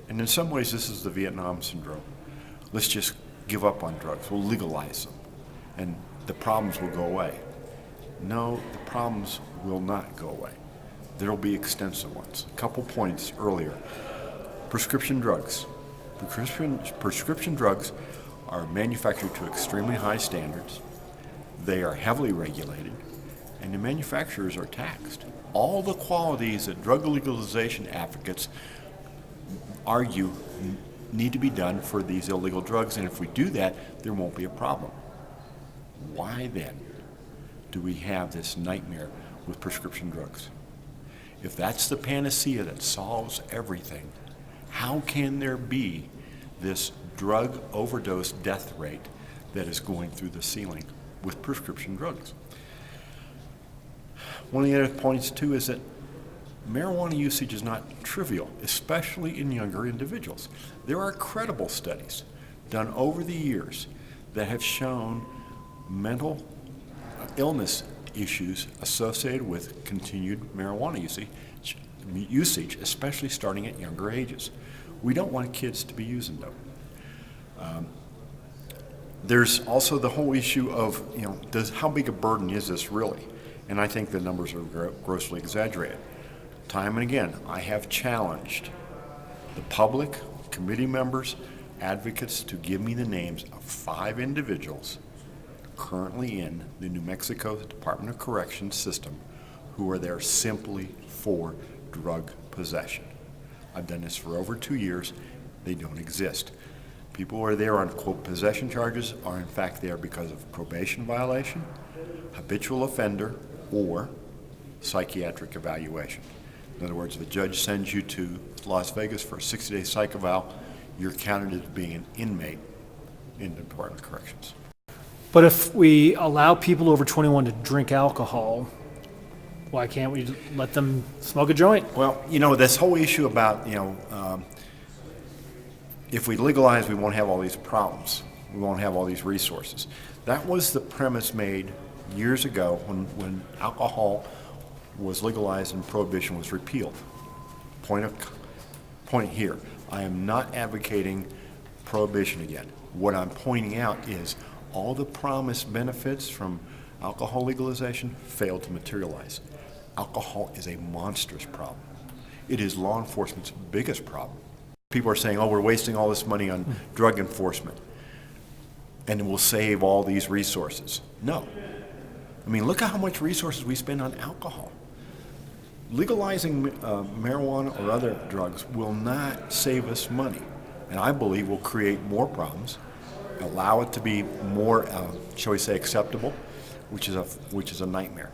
And in some ways, this is the Vietnam syndrome. Let's just give up on drugs. We'll legalize them, and the problems will go away. No, the problems will not go away. There will be extensive ones. A couple points earlier. Prescription drugs. Prescription drugs are manufactured to extremely high standards. They are heavily regulated, and the manufacturers are taxed. All the qualities that drug legalization advocates argue need to be done for these illegal drugs, and if we do that, there won't be a problem. Why then do we have this nightmare with prescription drugs? If that's the panacea that solves everything, how can there be this drug overdose death rate that is going through the ceiling with prescription drugs? One of the other points, too, is that marijuana usage is not trivial, especially in younger individuals. There are credible studies done over the years that have shown mental illness issues associated with continued marijuana usage, especially starting at younger ages. We don't want kids to be using them. There's also the whole issue of, how big a burden is this really? And I think the numbers are grossly exaggerated. Time and again, I have challenged the public, committee members, advocates to give me the names of 5 individuals currently in the New Mexico Department of Corrections system who are there simply for drug possession. I've done this for over 2 years. They don't exist. People who are there on, quote, possession charges are in fact there because of probation violation, habitual offender, or psychiatric evaluation. In other words, the judge sends you to Las Vegas for a 60-day psych eval, you're counted as being an inmate in the Department of Corrections. But if we allow people over 21 to drink alcohol, why can't we let them smoke a joint? Well, this whole issue about, if we legalize, we won't have all these problems. We won't have all these resources. That was the premise made years ago when alcohol was legalized and prohibition was repealed. Point here, I am not advocating prohibition again. What I'm pointing out is all the promised benefits from alcohol legalization failed to materialize. Alcohol is a monstrous problem. It is law enforcement's biggest problem. People are saying, we're wasting all this money on drug enforcement and we'll save all these resources. No. Look at how much resources we spend on alcohol. Legalizing marijuana or other drugs will not save us money, and I believe will create more problems, allow it to be more, shall we say, acceptable, which is a nightmare.